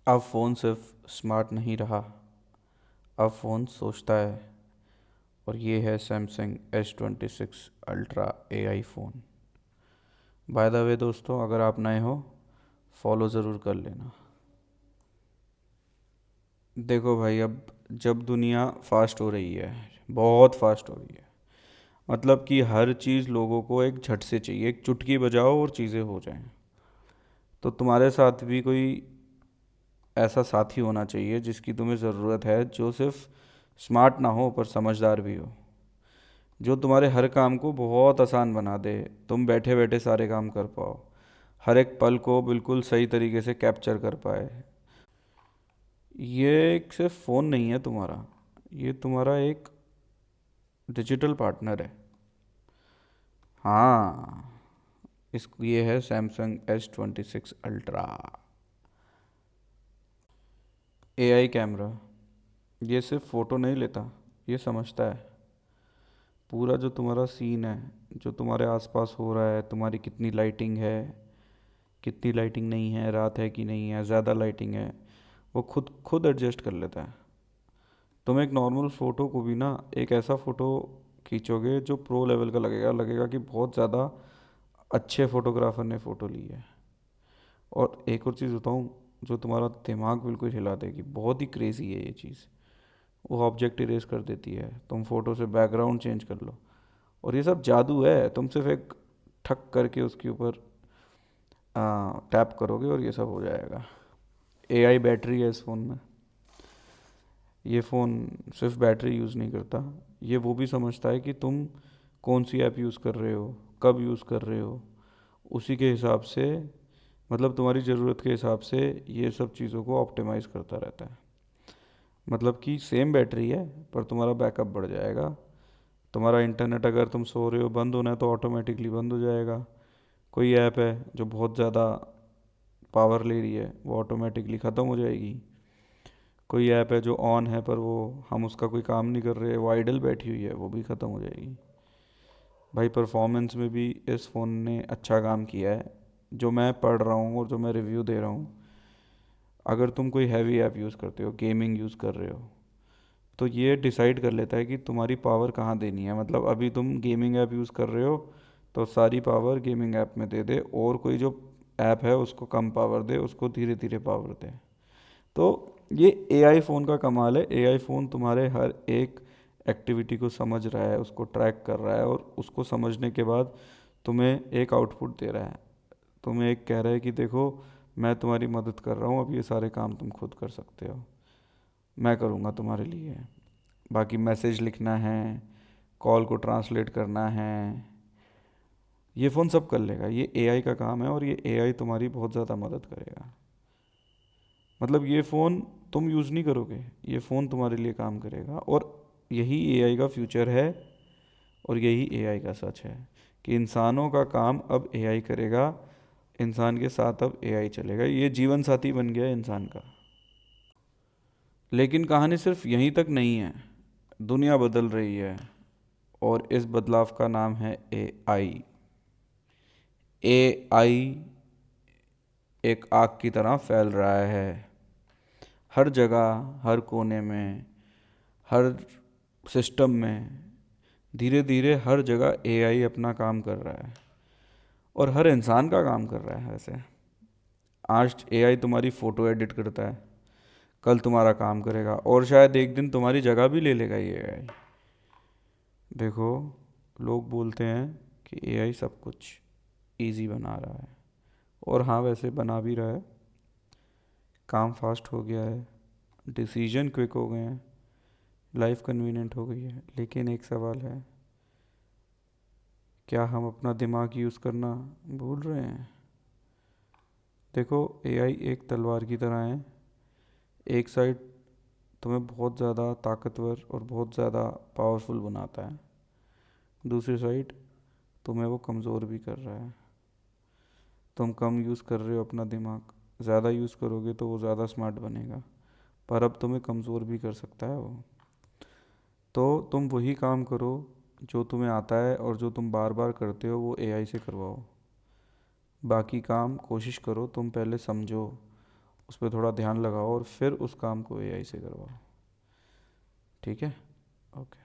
अब फ़ोन सिर्फ स्मार्ट नहीं रहा, अब फ़ोन सोचता है। और ये है Samsung S26 ultra AI phone. By the way दोस्तों, अगर आप नए हो फॉलो ज़रूर कर लेना। देखो भाई, अब जब दुनिया फास्ट हो रही है, बहुत फास्ट हो रही है, मतलब कि हर चीज़ लोगों को एक झट से चाहिए, एक चुटकी बजाओ और चीज़ें हो जाएं। तो तुम्हारे साथ भी कोई ऐसा साथी होना चाहिए जिसकी तुम्हें ज़रूरत है, जो सिर्फ स्मार्ट ना हो पर समझदार भी हो, जो तुम्हारे हर काम को बहुत आसान बना दे, तुम बैठे बैठे सारे काम कर पाओ, हर एक पल को बिल्कुल सही तरीके से कैप्चर कर पाए। ये एक सिर्फ फ़ोन नहीं है तुम्हारा, ये तुम्हारा एक डिजिटल पार्टनर है। हाँ, ये है Samsung S26 ultra. AI camera, ये सिर्फ फ़ोटो नहीं लेता, ये समझता है पूरा जो तुम्हारा सीन है, जो तुम्हारे आसपास हो रहा है, तुम्हारी कितनी लाइटिंग है, कितनी लाइटिंग नहीं है, रात है कि नहीं है, ज़्यादा लाइटिंग है, वो खुद खुद एडजस्ट कर लेता है। तुम एक नॉर्मल फ़ोटो को भी ना, एक ऐसा फ़ोटो खींचोगे जो प्रो लेवल का लगेगा, लगेगा कि बहुत ज़्यादा अच्छे फोटोग्राफर ने फ़ोटो ली है। और एक और चीज़ बताऊँ, जो तुम्हारा दिमाग बिल्कुल हिला देगी, बहुत ही क्रेज़ी है ये चीज़। वो ऑब्जेक्ट इरेज कर देती है, तुम फोटो से बैकग्राउंड चेंज कर लो, और ये सब जादू है। तुम सिर्फ एक ठक करके उसके ऊपर टैप करोगे और ये सब हो जाएगा। AI बैटरी है इस फ़ोन में। ये फ़ोन सिर्फ बैटरी यूज़ नहीं करता, ये वो भी समझता है कि तुम कौन सी ऐप यूज़ कर रहे हो, कब यूज़ कर रहे हो, उसी के हिसाब से, मतलब तुम्हारी ज़रूरत के हिसाब से ये सब चीज़ों को ऑप्टिमाइज़ करता रहता है। मतलब कि सेम बैटरी है पर तुम्हारा बैकअप बढ़ जाएगा। तुम्हारा इंटरनेट अगर तुम सो रहे हो बंद होना है तो ऑटोमेटिकली बंद हो जाएगा। कोई ऐप है जो बहुत ज़्यादा पावर ले रही है, वो ऑटोमेटिकली ख़त्म हो जाएगी। कोई ऐप है जो ऑन है पर वो हम उसका कोई काम नहीं कर रहे, वो आइडल बैठी हुई है, वो भी ख़त्म हो जाएगी। भाई परफॉर्मेंस में भी इस फ़ोन ने अच्छा काम किया है। जो मैं पढ़ रहा हूँ और जो मैं रिव्यू दे रहा हूँ, अगर तुम कोई हैवी ऐप यूज़ करते हो, गेमिंग यूज़ कर रहे हो, तो ये डिसाइड कर लेता है कि तुम्हारी पावर कहाँ देनी है। मतलब अभी तुम गेमिंग ऐप यूज़ कर रहे हो तो सारी पावर गेमिंग ऐप में दे दे, और कोई जो ऐप है उसको कम पावर दे, उसको धीरे धीरे पावर दे। तो ये AI फ़ोन का कमाल है। AI फ़ोन तुम्हारे हर एक एक्टिविटी को समझ रहा है, उसको ट्रैक कर रहा है, और उसको समझने के बाद तुम्हें एक आउटपुट दे रहा है। तुम्हें एक कह रहा है कि देखो, मैं तुम्हारी मदद कर रहा हूँ, अब ये सारे काम तुम खुद कर सकते हो, मैं करूँगा तुम्हारे लिए। बाकी मैसेज लिखना है, कॉल को ट्रांसलेट करना है, ये फ़ोन सब कर लेगा। ये AI का काम है, और ये AI तुम्हारी बहुत ज़्यादा मदद करेगा। मतलब ये फ़ोन तुम यूज़ नहीं करोगे, ये फ़ोन तुम्हारे लिए काम करेगा। और यही AI का फ्यूचर है, और यही AI का सच है कि इंसानों का काम अब AI करेगा, इंसान के साथ अब AI चलेगा। ये जीवन साथी बन गया है इंसान का। लेकिन कहानी सिर्फ यहीं तक नहीं है, दुनिया बदल रही है, और इस बदलाव का नाम है AI। AI एक आग की तरह फैल रहा है, हर जगह, हर कोने में, हर सिस्टम में। धीरे धीरे हर जगह AI अपना काम कर रहा है, और हर इंसान का काम कर रहा है वैसे। आज AI तुम्हारी फ़ोटो एडिट करता है, कल तुम्हारा काम करेगा, और शायद एक दिन तुम्हारी जगह भी ले लेगा ये AI। देखो, लोग बोलते हैं कि AI सब कुछ इजी बना रहा है, और हाँ वैसे बना भी रहा है। काम फास्ट हो गया है, डिसीजन क्विक हो गए हैं, लाइफ कन्वीनियंट हो गई है। लेकिन एक सवाल है, क्या हम अपना दिमाग यूज़ करना भूल रहे हैं? देखो, AI एक तलवार की तरह है। एक साइड तुम्हें बहुत ज़्यादा ताकतवर और बहुत ज़्यादा पावरफुल बनाता है, दूसरी साइड तुम्हें वो कमज़ोर भी कर रहा है। तुम कम यूज़ कर रहे हो अपना दिमाग, ज़्यादा यूज़ करोगे तो वो ज़्यादा स्मार्ट बनेगा, पर अब तुम्हें कमज़ोर भी कर सकता है वो। तो तुम वही काम करो जो तुम्हें आता है, और जो तुम बार बार करते हो वो AI से करवाओ। बाकी काम कोशिश करो तुम पहले समझो, उस पर थोड़ा ध्यान लगाओ और फिर उस काम को एआई से करवाओ। ठीक है। ओके।